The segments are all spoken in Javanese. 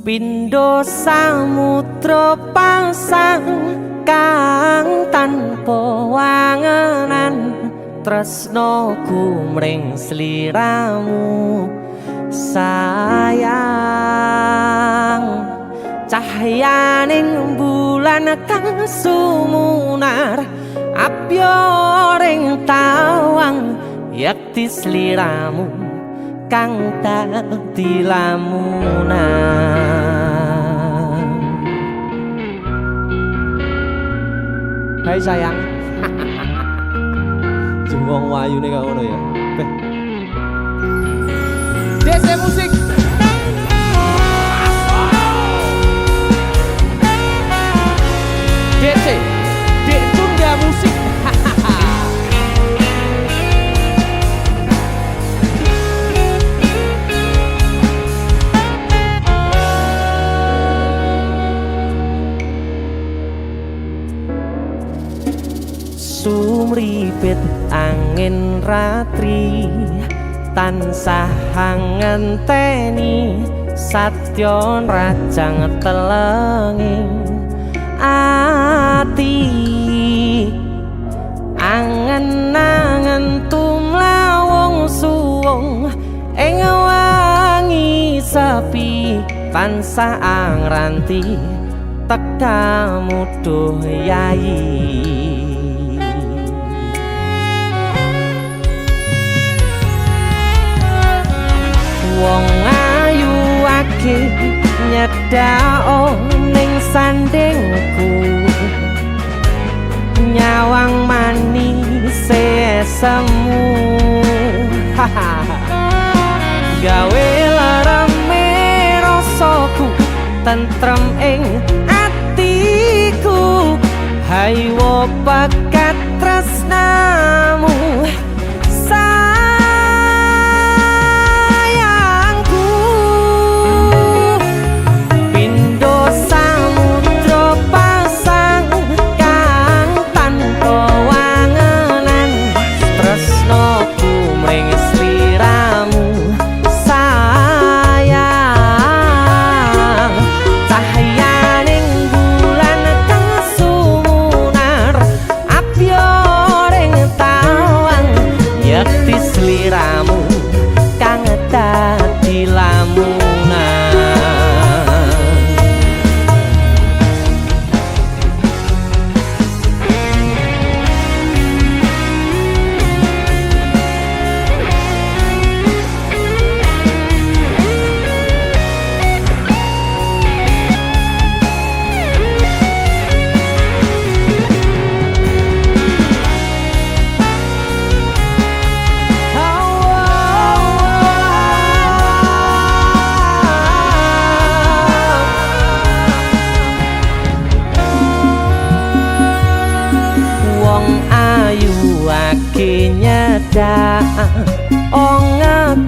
Pindho samudra pasang kang tanpa wangenan tresnaku mring sliramu sayang cahyaning bulan kang sumunar abyoring tawang yakti sliramu kang dadi lamunan. Hai sayang. Jengwong wayu nih kau ya. DC musik. DC, Tunda musik. Sumripit angin ratri tansah ngenteni satya rajang telenging ati angen-angen tumlawung suwung ing wangi sepi tansah angranti tekamu duh yayi. Wong ayu akeh nyedhak ning sandingku nyawang manis semu gawe larame rasaku tentrem ing atiku haywo bakat tresnamu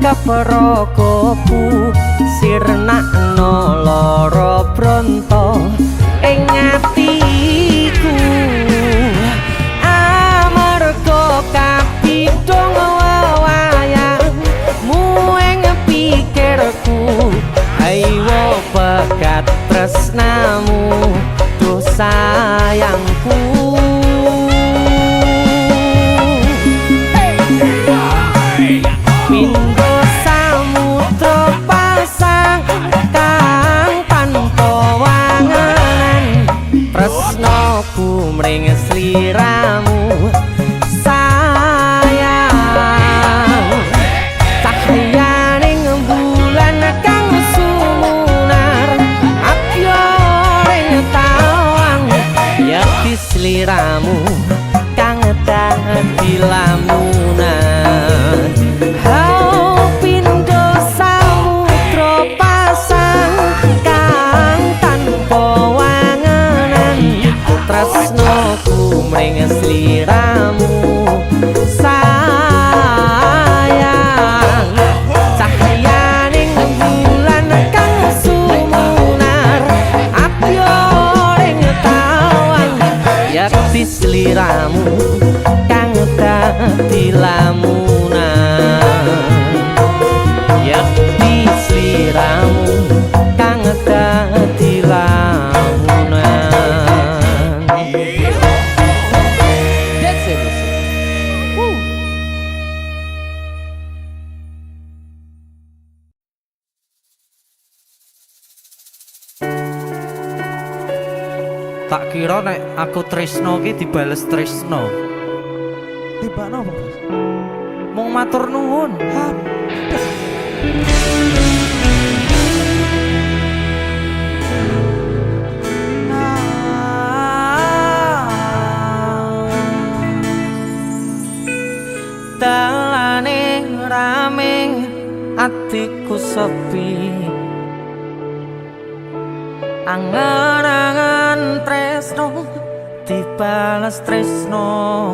Keprokoku sirnakno lara bronto ing atiku amarga kapidhong wayangmu ing pikirku haywo bakat tresnamu duh sayangku. Mring sliramu sayang cahyaning bulan kang sumunar abyoring tawang yakti sliramu kang dadi lamunan. Hau pindho samudra pasang kang tanpa wangenan tresnaku mring Tak kira nek aku tresno ki dibales tresno. Tibakno apa, Bos? Mung matur nuwun. Dalane rame, atiku sepi. Angan-angan tresno dibales tresno.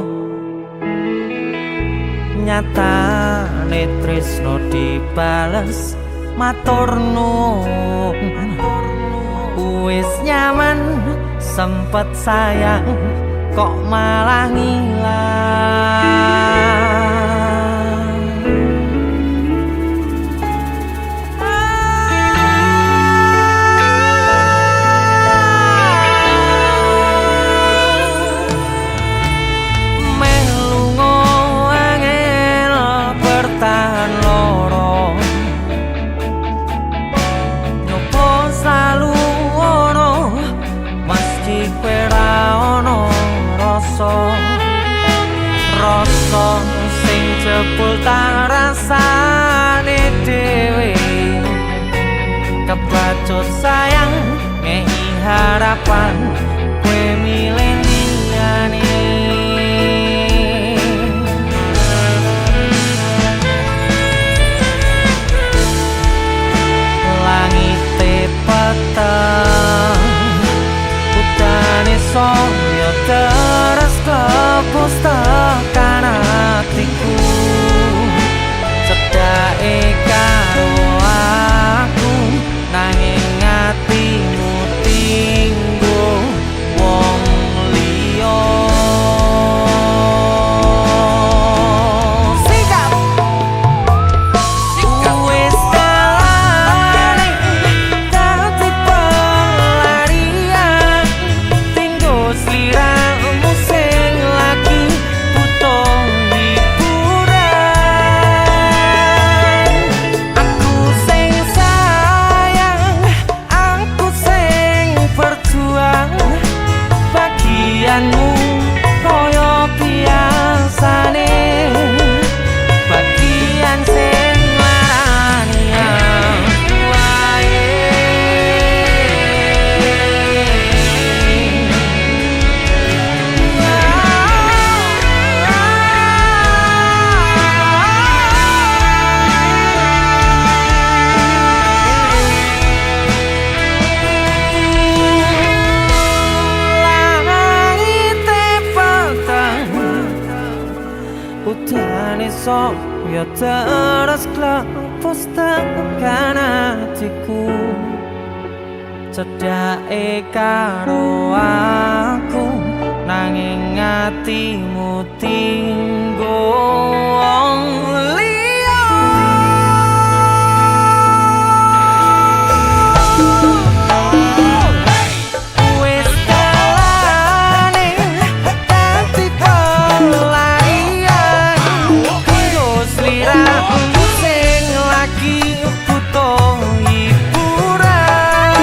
Nyatane tresno dibales matur nuwun. Wis nyaman sempet sayang kok malah ngilang. Rasa sing jebul tak rasane dhewe, kebacut sayang ngehi harapan kowe milih liyane. Langite peteng udane saya terus kepus tekan hatiku, cedake karo aku nanging atimu tinggo wong liya. Sikap wis dalane dadi pelarian, tinggo sliramu sing lagi butuh hiburan. Aku sing sayang, aku sing berjuang, bagianmu koyo biasane, bagian sing larani aku wae. Langite peteng udane saya terus klepus tekan hatiku, cedake karo aku nanging atimu tinggo wong liya. Wis dalane dadi pelarian, kanggo sliramu sing lagi butuh hiburan.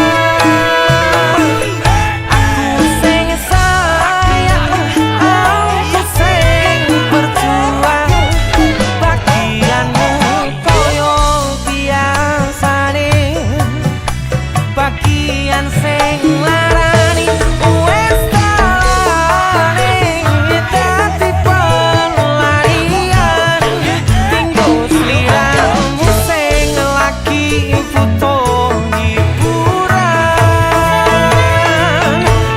Aku sing sayang, aku sing berjuang, bagianmu koyo biasane, bagian sing larani. Wis dalane dadi pelarian, tinggo sliramu sing lagi butuh hiburan.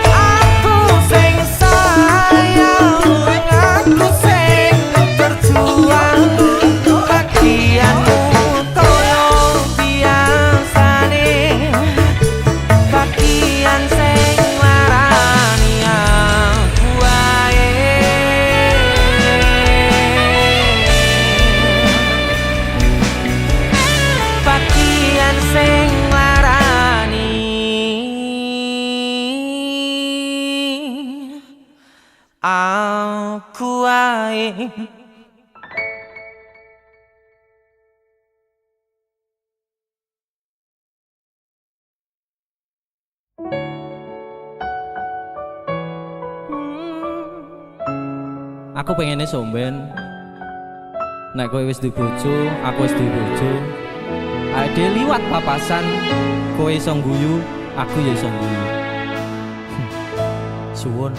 Aku sing sayang, aku sing berjuang, bagianmu koyo biasane, bagian sing larani aku wae. Bagian sing larani aku wae. aku pengennya somben nek kowe wis duwe bojo, aku wis duwe bojo. Ade liwat papasan, kowe iso ngguyu, aku ya iso ngguyu. Suwun.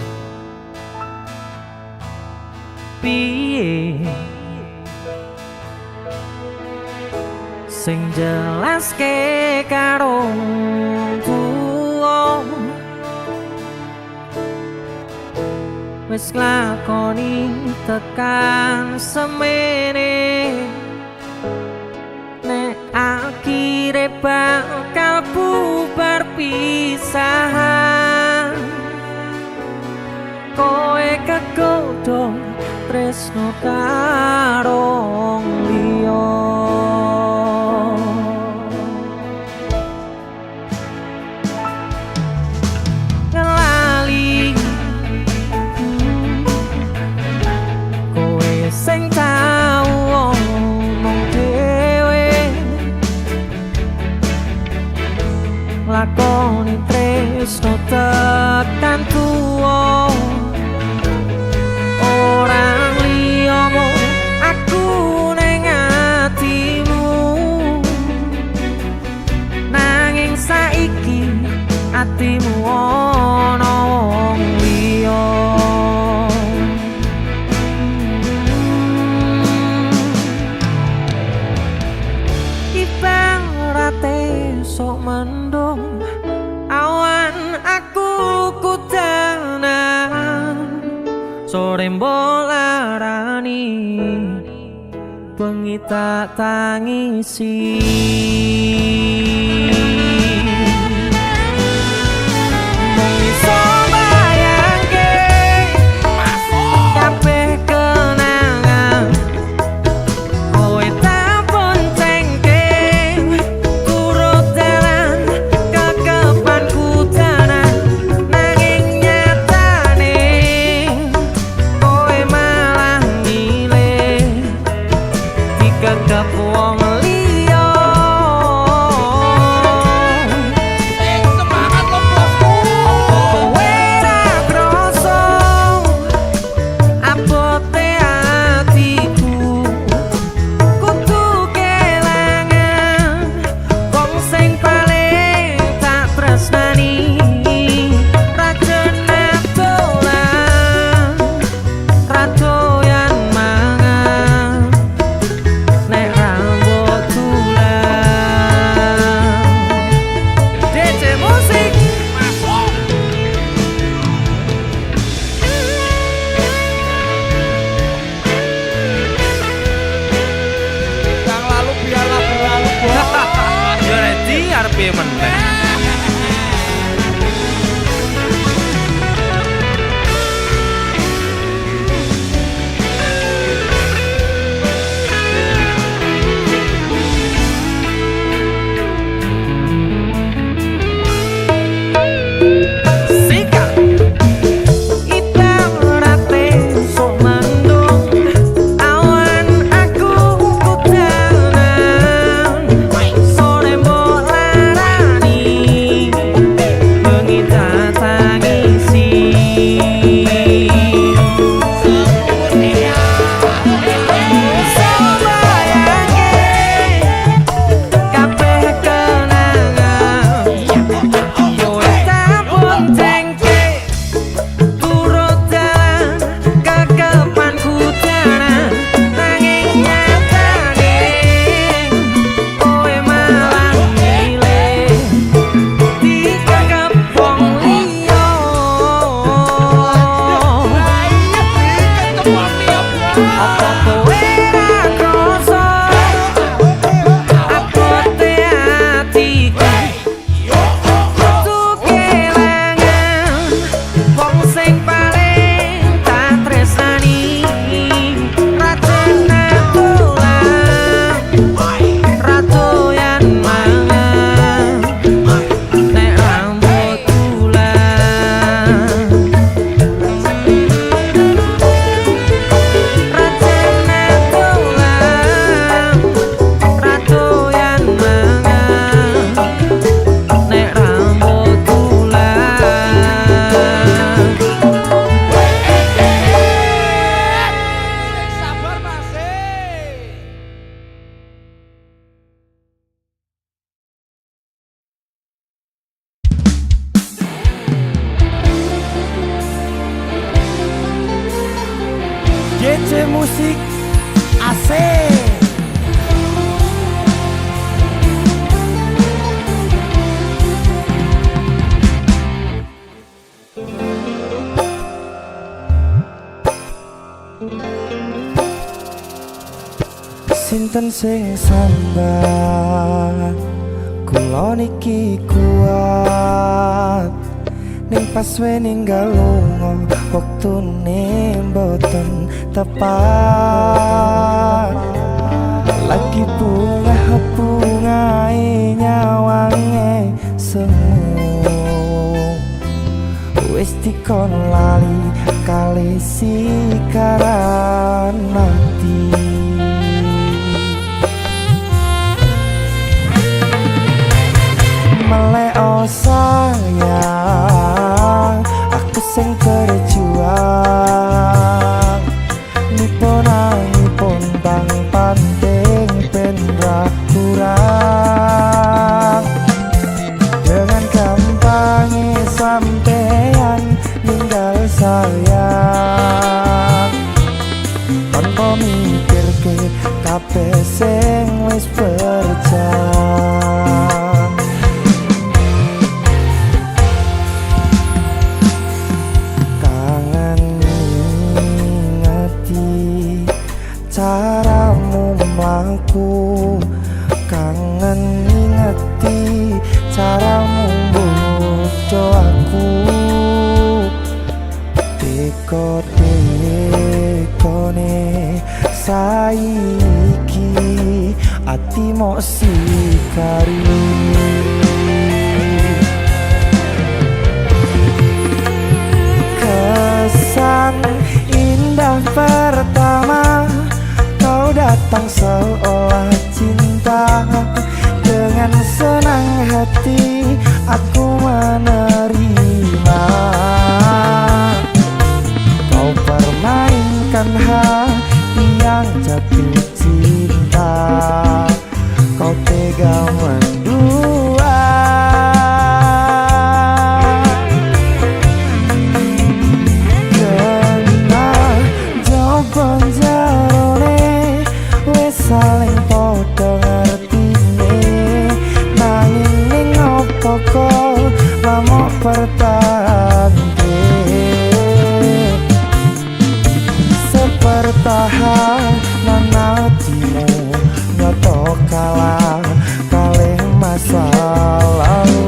Piye sing jelaske karo kuwo wis nglakoni tekan semene nek akhire bakal bubar pisahan kowe kegodhong tresno karo liya ngelali kowe sing tau ngomong dhewe lakoni tresno tekan tuwa orang liyamu aku ning atimu nanging saiki atimu ana wong liya ibarate sok mendung awan aku kudanan sore mbolarani bengi tak tangisi mung iso bayangke kabeh kenangan kowe tak boncengke turut dalan kekepan kudanan nanging nyatane kowe malah milih dikekep wong liya semangat lo bosku kowe ra kroso abote atiku kudu kelangan wong sing paling tak tresnani rajane dolan radoyan mangan nek rambut tulang DJ musik Yang lalu biarlah berlalu bos. yo ready arep meneh Sika ibarate sok mendung awan aku kudanan sore mbolarani musik asik. Sinten sing sambat kula niki kuat ning pas we ninggal lunga wektune mboten tepat lagi bungae nyawange semu wis dikon lali kali sikaran mati. Meleo sayang, aku sing berjuang nipun bang pandeng ben ra kurang. Dengan gampangnya sampean ninggal sayang tanpa mikir ke kabeh sing wis berjalan. Caramu mlaku kangen ngingeti caramu bodo aku dekone saiki ati mok sikari kesan indah pertama kau datang seolah cinta dengan senang hati aku menerima kau permainkan hati yang jatuh cinta kau tega mendua kena jawaban saling podo ngertine nanging ning opo kok lamok pertande sepertahanan hatimu nyoto kalah kalih masa lalu.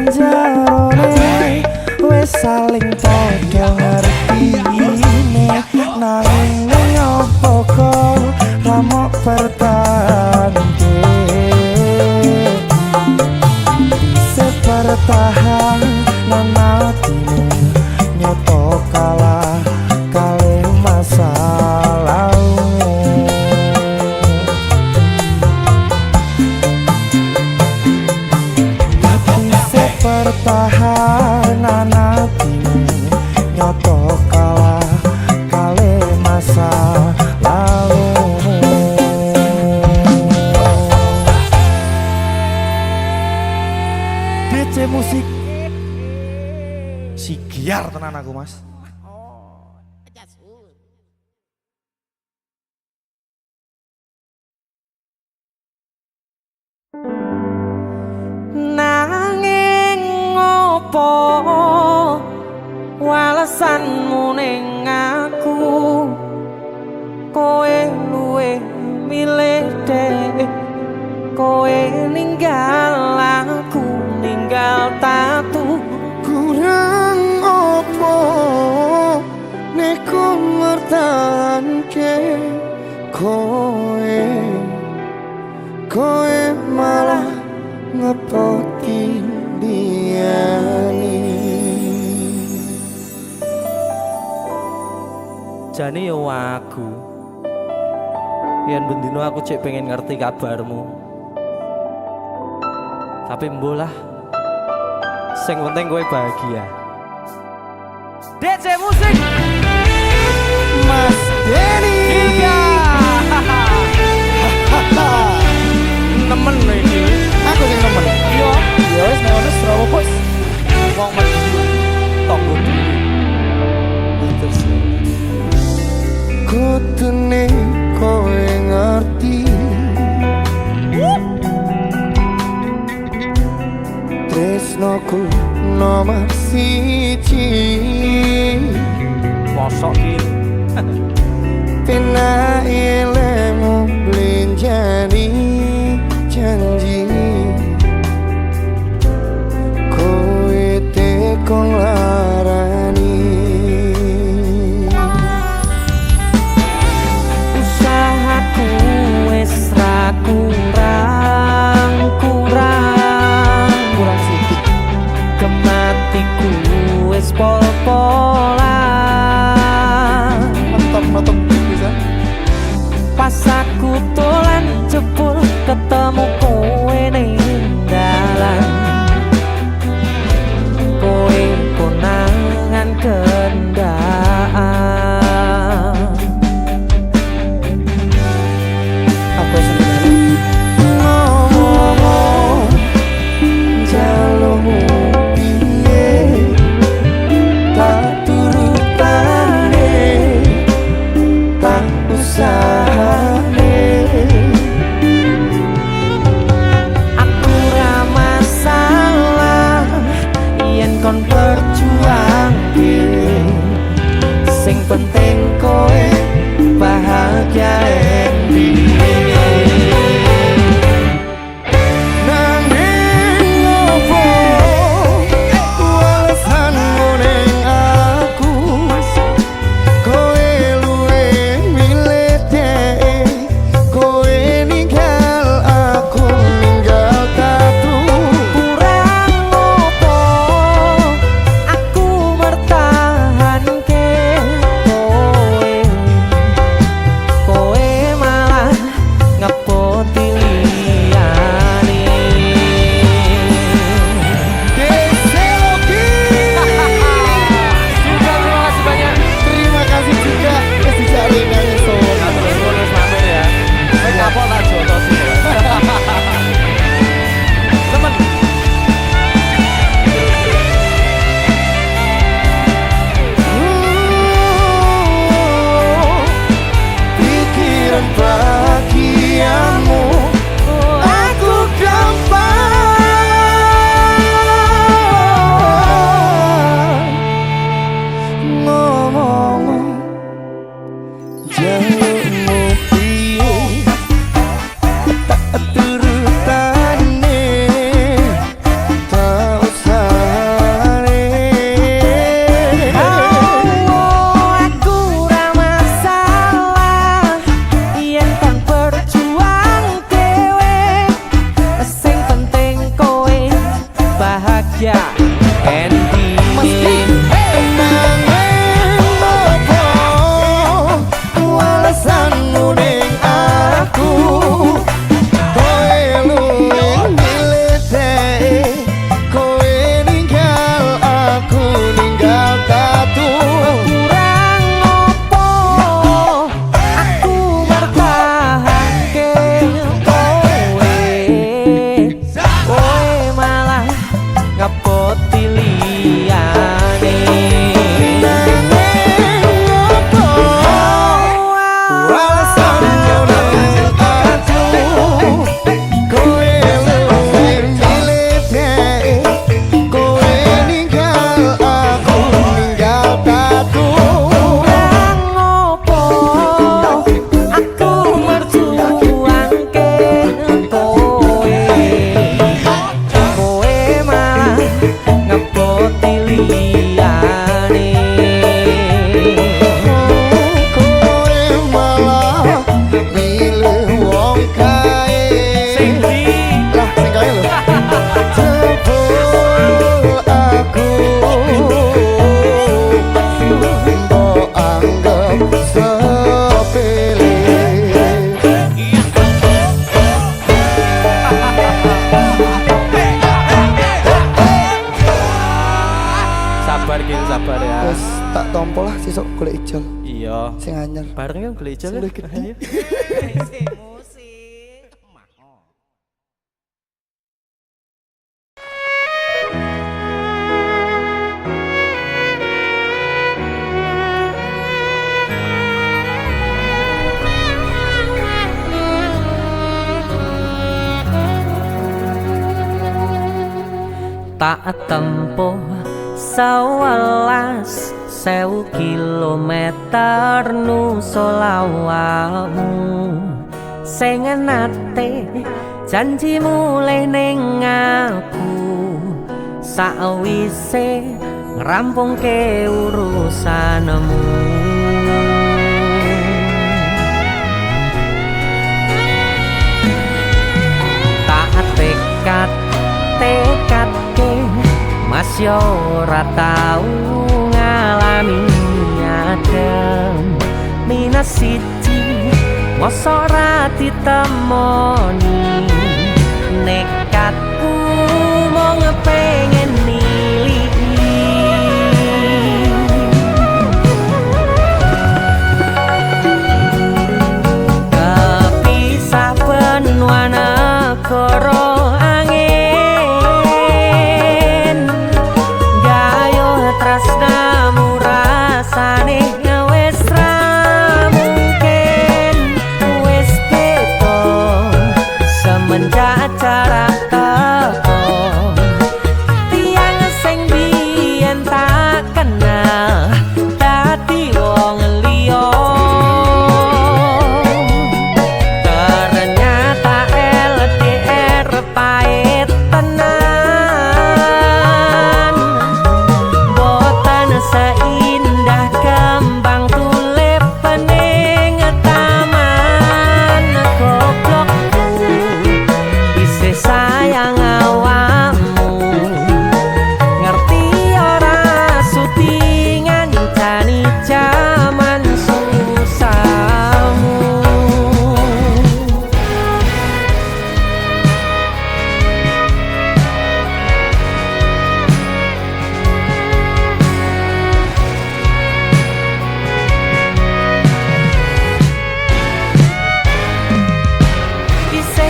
Jarone wis saling padha ngertine nanging ngopo kok ramok pertande bisa bertahan nanatimu nyoto kalah kalih masa lalu bisa pertahanan hatimu nyoto kalah kalih masa lalu DC musik si giar tenan aku mas. Nanging ngopo walesanmu ning aku kowe luwe milih dek kowe ninggal aku ninggal tatu Kurang opo neko ngertanke kowe malah ngepoti diani jane yo aku yen bendino aku cek pengen ngerti kabarmu tapi mbolah sing penting kowe bahagia DC musik Mas Denny Ilga nemen iki aku sing nemen yo ya wis nek ono Surabaya bos wong mesti tonggo kutune kowe ngerti tresnoku nomor siji mosok iki pena ilmu blenjani janji kowe tekon larani usahaku wis ra kurang sithik kematiku wis pol-polan nonton bisa pas aku dolan jebul ketemu kowe ning dalan kowe konangan kendaan apa sebenarnya ngomong jalurmu piye tak turutane tak usahane endi nanging apa alasanmu ning aku kowe luwih milih dhek kowe ninggal aku ninggal tatu kurang opo aku bertahanke kowe malah ngepoti liyane nanging apa alasanmu ning aku kowe luwih milih dhek kowe ninggal aku ninggal tatu kurang opo aku merjuangke kowe malah ngepoti liyane kowe malah milih wong kae sing ndi lah sing kae lho jebul aku mbok anggap sepele sabar gil sabar ya wes tak tompo lah sesuk golek ijol iya sing anyar bareng yang beli ijol Sing gede. tak tempuh 11.000 kilometer nusolawakmu sing nate janji mulih ning aku sawise ngrampungke urusanmu tak tekadke mas yo ora tau ngalami adem minus siji mosok ora ditemoni nekatku mau ngepengen milih kepisah benua negara tresnamu rasane wis ra mungkin wis beda semenjak jarak teko tiang sing biyen tak kenal dadi wong liya ternyata LDR pahit tenan seindah kembang tulip pening taman goblokku isih sayang awakmu ngerti ora sudi ngancani jaman susahmu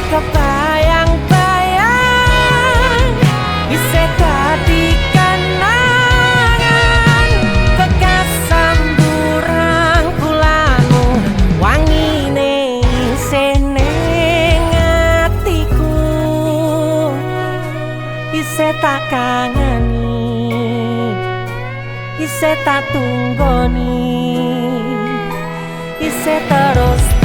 kebayang-bayang bisa dadi kenangan bekas samburan kulangmu wangine isih ning atiku isih tak kangeni isih tak tunggoni isih terus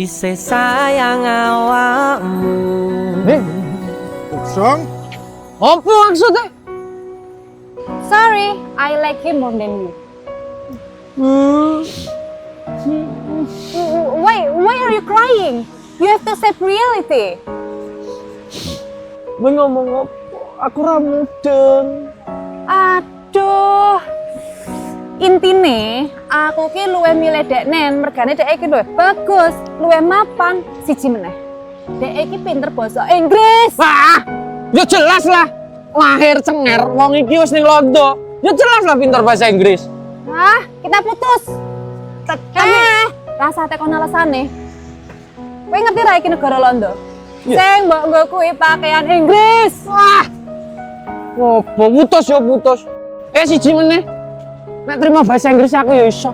isih sayang awakmu. Song. Apa maksudnya? Sorry, I like him more than you. Why are you crying? You have to accept reality. Gue ngomong apa? Aku ramudeng. Aduh. Intine, aku ki luwih milih deknen, mergane dek iki lho bagus, luwih mapan, siji meneh. Dek iki pinter basa Inggris. Wah, ya jelas lah. Lahir cenger, wong iki wis ning Londo. Ya jelas lah pinter bahasa Inggris. Hah, kita putus. Rasa tekon alasane. Kowe ngerti ra iki negara Londo? Sing mbok nggo kuwi pakaian Inggris. Wah. Opo putus ya putus. Siji meneh. Nek terima bahasa Inggris aku ya iso.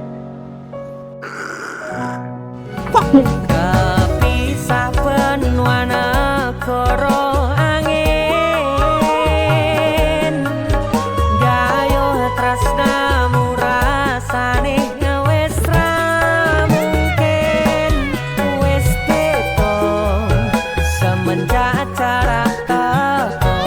Kepisah benua negara angin, gayuh tresnamu rasane wis ra mungkin, wis beda semenjak jarak teko.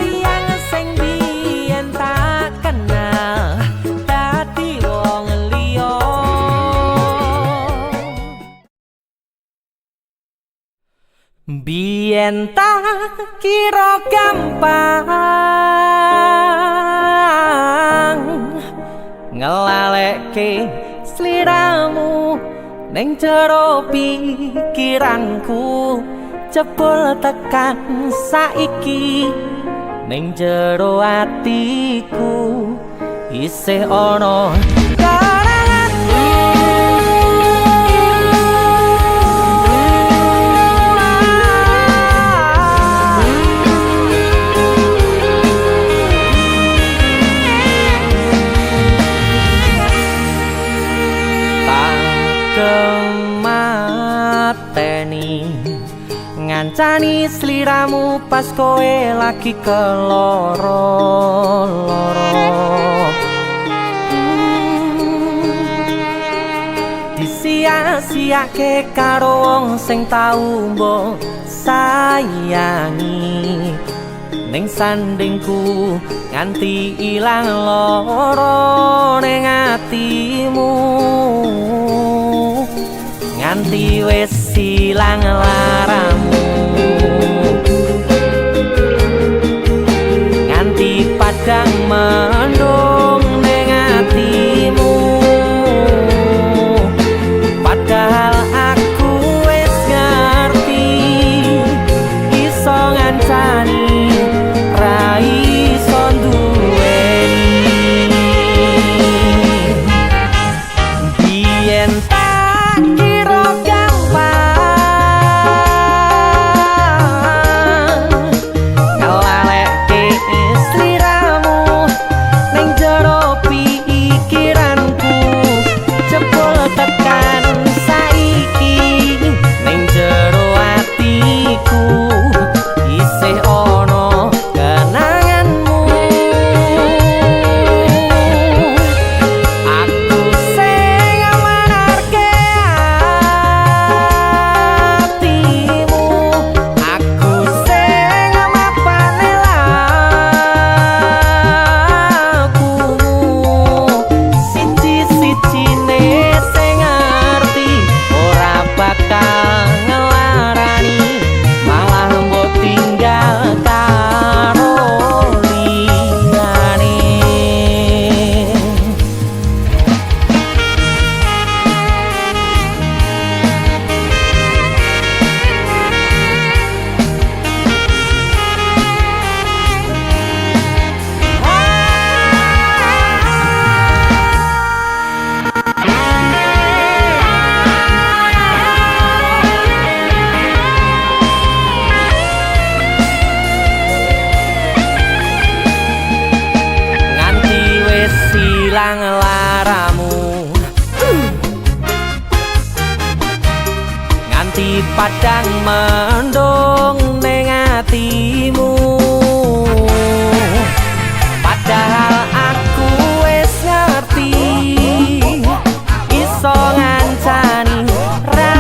Tiang sing biyen tak kenal dadi wong liya. Biyen tak kira gampang ngelalekke sliramu ning jero pikiranku, jebul tekan saiki ning jero atiku isih ana karanganmu. Kemateni ngancani sliramu pas kowe lagi keloro-loro. Disia-siake karo wong sing tau mbok sayangi, ning sandingku nganti ilang loro ning atimu, nganti wis ilang laramu, nganti padang mendung ning atimu. Padahal aku wis ngerti iso ngancani ra iso duweni. Biyen tak kira gampang ngelalekke sliramu ning jero pikiranku, jebul tekan saiki ning jero atiku isih ana kenanganmu. Aku sing manarke atimu, aku sing mapane lakumu, siji-sijine sing ngerti ora bakal ngelarani, malah mbok tinggal karo liyane. Nganti wis ilang laramu, nganti padang mendung ning atimu. Padahal aku wis ngerti iso ngancani ra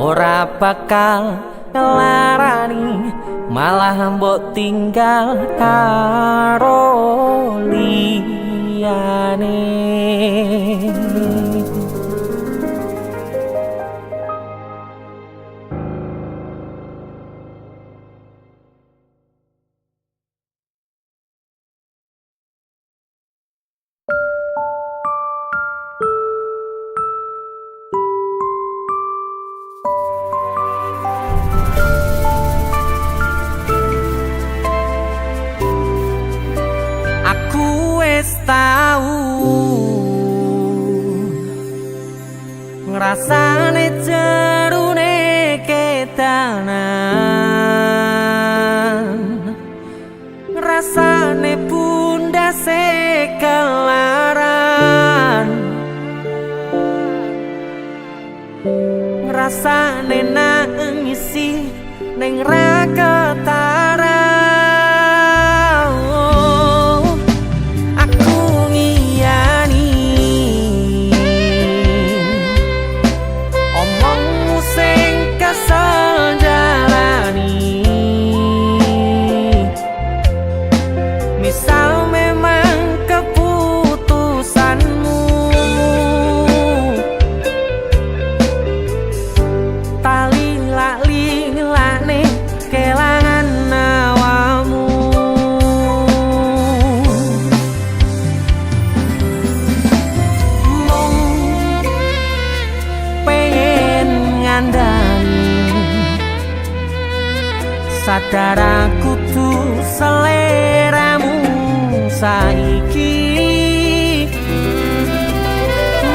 ora bakal ngelarani, malah mbok tinggal karo liyane. Aku wis tau ngrasane jerune kedanan, ngrasane pundase kelaran, ngrasane nangisi ning ra ketara. Misal memang keputusanmu tali lak-lilane kelangan nawamu. Mung pengen ngandani sadar aku tuh seleramu saiki.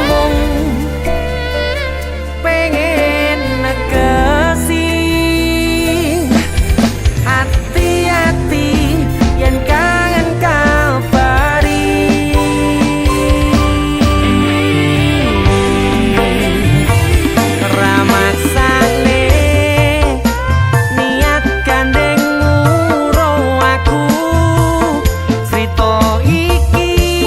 Mung pengen negesi hati-hati yen kangen kabari. Ramaksane niat gandeng muro aku, crita iki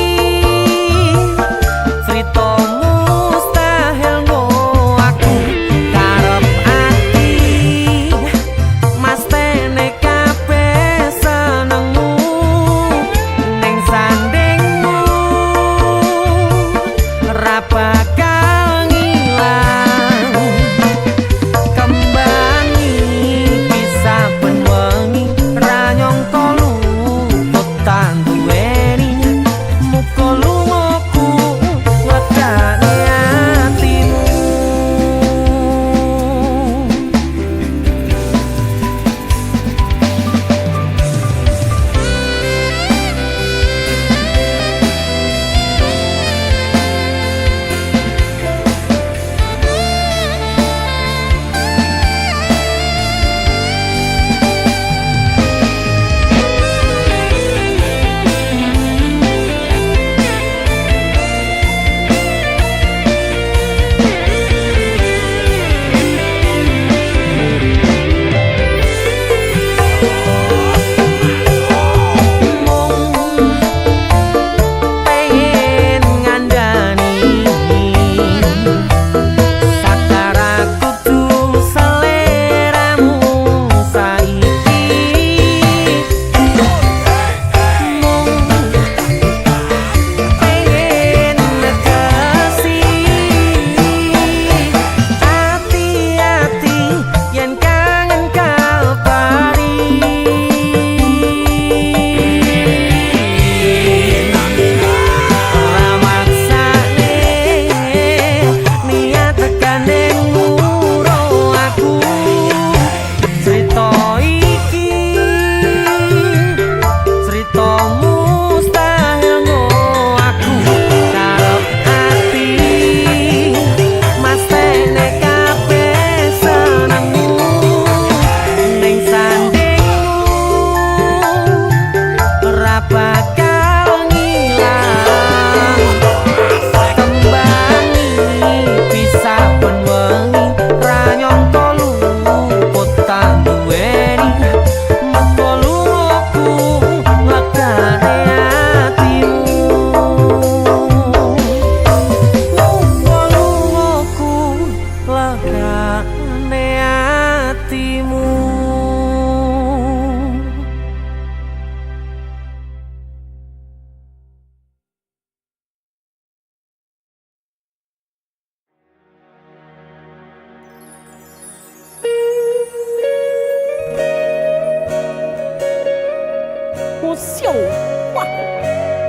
Wah,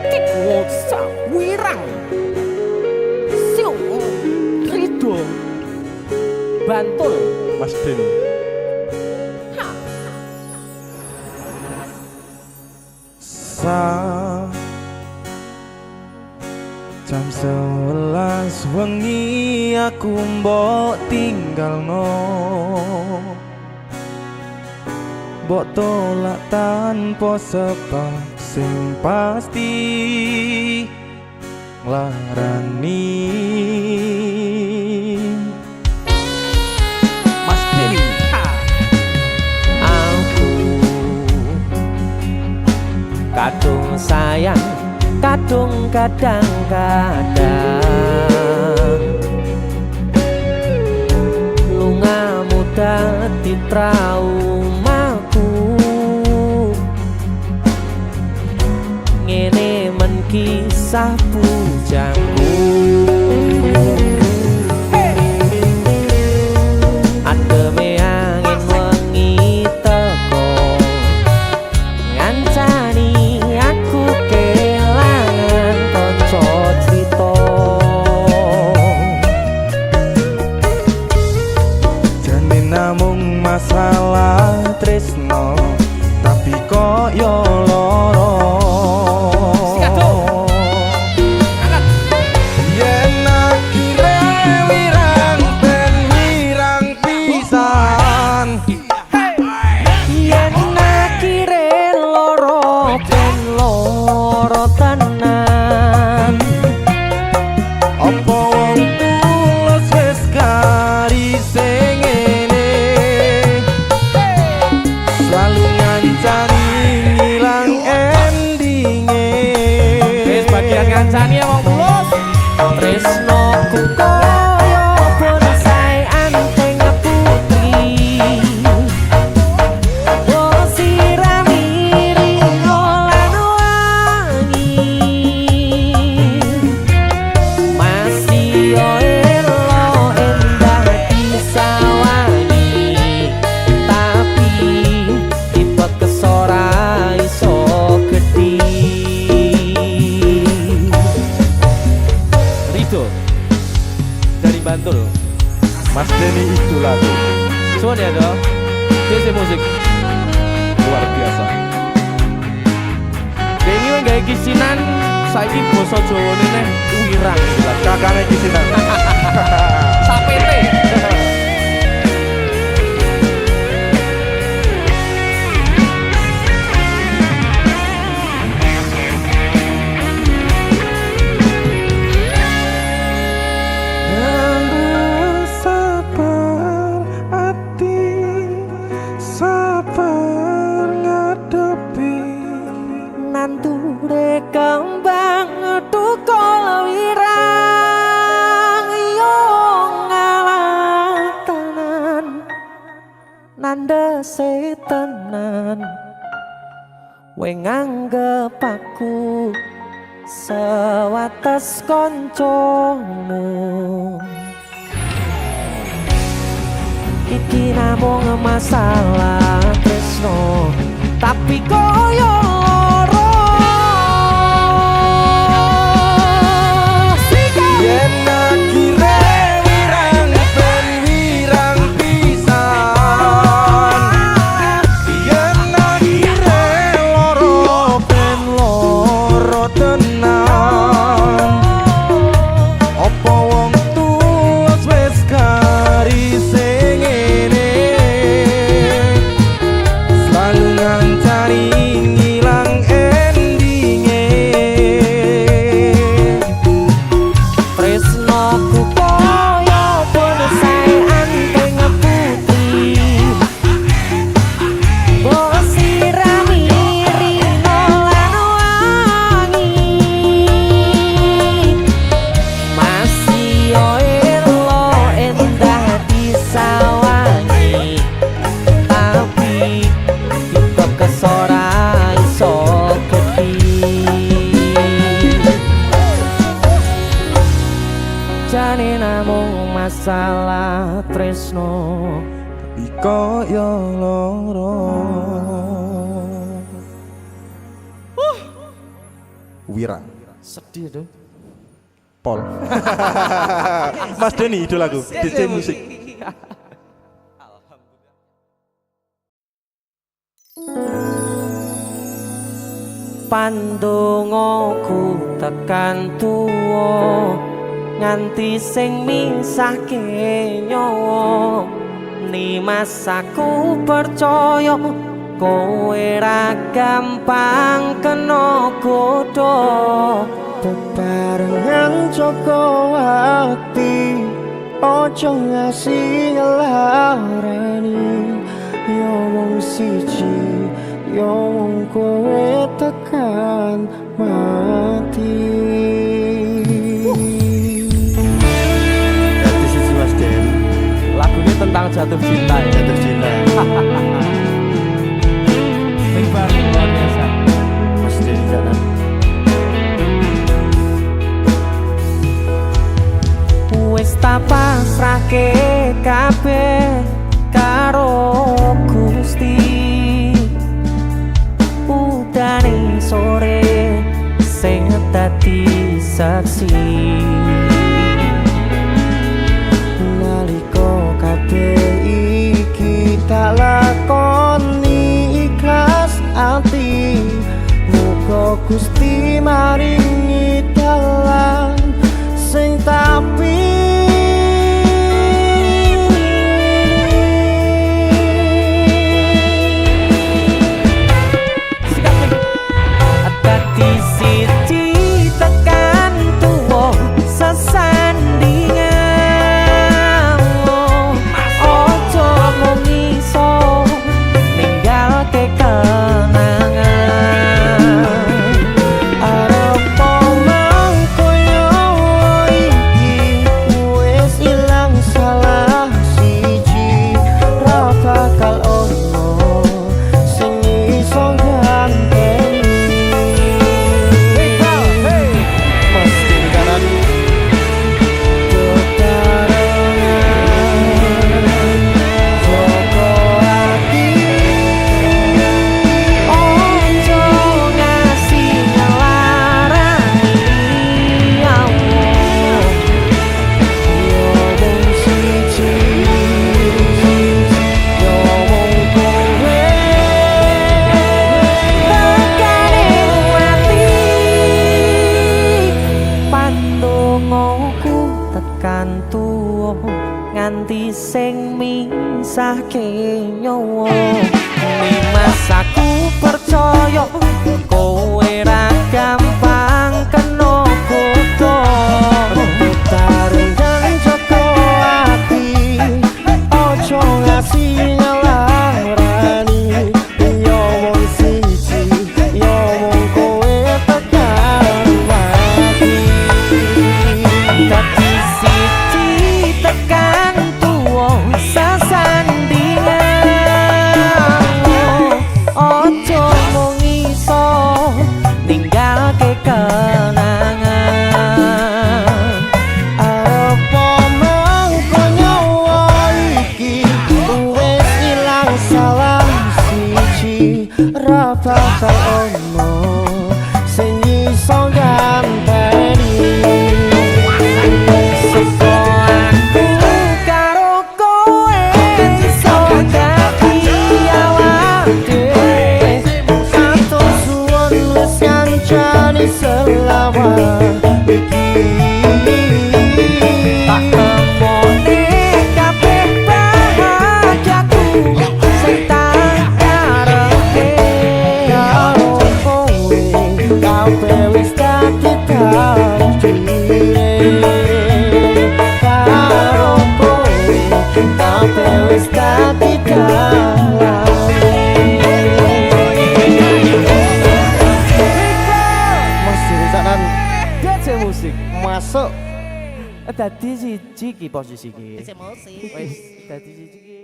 kikusa wirang siung krido Bantul Mas Den. Jam 11 wengi aku mbok tinggalno, mbok tolak tanpa sebab sing pasti nglarani. Mas Den. Aku kadung sayang, kadung kadang-kadang lungamu dadi traumaku. Ngene men kisah bujangku. Ademe angin wengi teko ngancani aku kelangan kanca crita. Jane namung masalah tresno, tapi kok yo loro. Yen akhire wirang ben wirang pisan. Yen akhire loro ben loro tenan. Apa wong tulus wis garise ngene, selalu ngancani ngilang endinge. Wis bagian ngancani ya wong tulus. Tresnoku kaya bonsai anteng putri. Oh sirami ringo lan wangi. Masih yo elo endah disawangi. Tapi tipe kesora iso gedhi. Rido dari Bantul. Mas Denny itu lagu Suwun ya dong. DC musik luar biasa. Denny wong gawe kisinan saiki basa Jawane neh wirang. Lah kakane kisinan. Sapete. Sabar hati, sabar ngadepi Nanture kembang tukul wirang yo ngalah tenan nandese tenan we nganggep aku sewates koncomu. Iki namung masalah tresno, tapi koyo loro. yen akhire wirang ben wirang pisan. Yen akhire loro ben loro tenan. Apa wong tulus wis garise ngene, selalu ngancani ngilang endinge. Tresnoku koyo bonsai anteng putri. Mbok sirami rino lan wangi. Masih yo elo endah disawangi. Tapi kita kesora iso gedhi. Jane namung masalah tresno, Tapi koyo loro. Wira. Sedih tuh. Pol. Mas Deni idolaku, DJ musik. Pandongaku tekan tuwa nganti sing misahke nyawa Nimas aku percaya kowe ra gampang kena godha Bebarengan Joko ati ojo ngasih ngelarani yo wong siji yo wong kowe tekan mati. Jadi sisi Mas Den. Lagunya tentang jatuh cinta ya. Jatuh cinta. Hebat, luar biasa. Mas Den di sana. Wis tak pasrahke kabeh karo Gusti Udane sore sing dadi saksi Naliko kabeh iki tak lakoni ikhlas ati muga Gusti maringi dalan sing tapi dadi siji tekan tuwa sesandingan ojo mung iso ninggalke kenangan arep omong koyo iki wis ilang salah siji ra bakal ono sing iso ganteni. Mas Den kanan. ojo ngasih ngelarani Allah tekane mati pandongaku tekan tuwa nganti sing misahke nyawa Nimas aku percaya kowe ra gampang kena godha Taringan Joko ati ojo ngasih ngelarani yo wong siji yo wong kowe tekan mati. dadi siji tekan tuwa sesandingan ojo mung iso ninggalke kenangan Arep omong konyowo iki wis ilang salah siji ra bakal ono sing iso ganteni. Seko aku karo kowe iso dadi awak dhewe Atur suwun wis kancani selawat iki. tak temone kabeh bahagiaku sing tak karepe Karo kowe kabeh wis dadi takdire. Karo kowe kabeh wis dadi dalane. Mas diri sanan DJ musik. masuk Dadi siji ki posisi ki. DJ musik Wis dadi siji ki.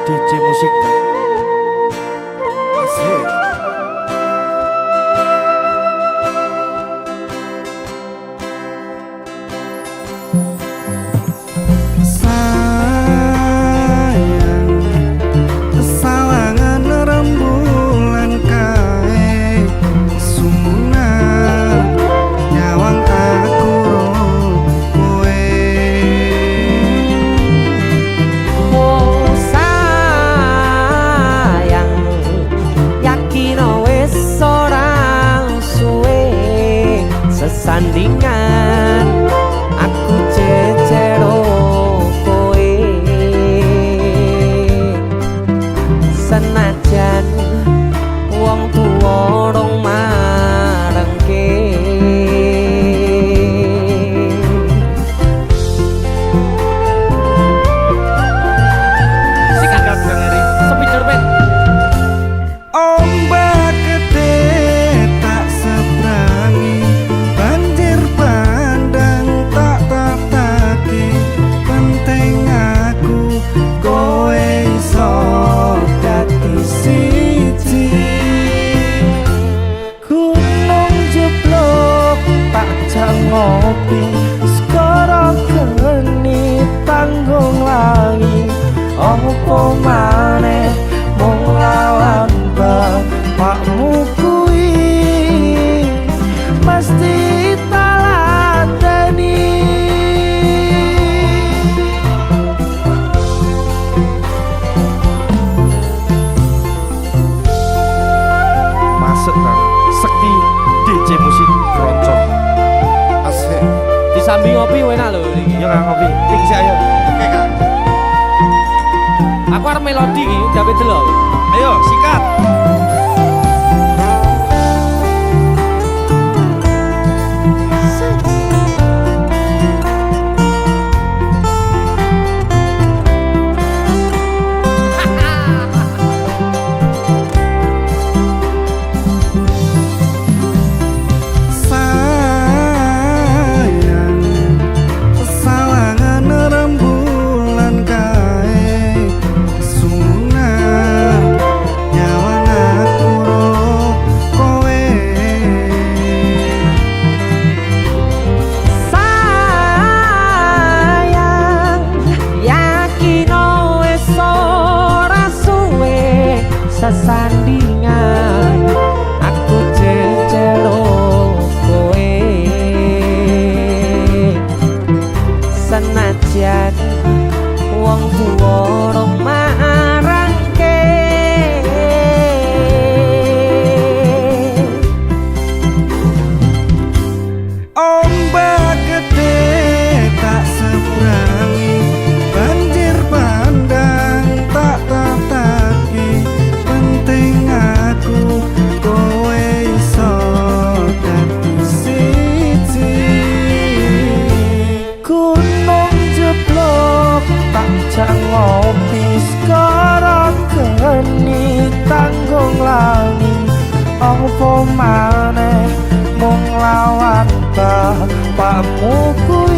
DJ musik. Asik. sesandingan aku jejero kowe senajan wong tuwa rong marengke sikat ngeri sepijur men ombak gede tak seberangi banjir bandang tak tataki penting aku kowe iso dadi siji gunung jeblok tak ngopi skoro geni tanggung langi opo maneh mung lawan bapakmu kuwi mesti taladeni Masuk Bang. Sekti DJ musik keroncong. Asik. Disambi ngopi enak lho iki. Yo Kang Kopi. Ping sik ayo. Oke Kak. Aku arep melodi iki dapat delok. Ayo sikat. sayang sawangan rembulan kae sunah nyawang aku ro kowe sayang yakin wis ora suwe sesandingan aku jejero kowe senajan wong tuwa rong marangke ombak gede tak seberangi banjir bandang tak tataki penting aku kowe iso dadi siji gunung jeblok tak ngopi sekarang geni tanggung langi opo maneh mung lawan bapakmu kuwi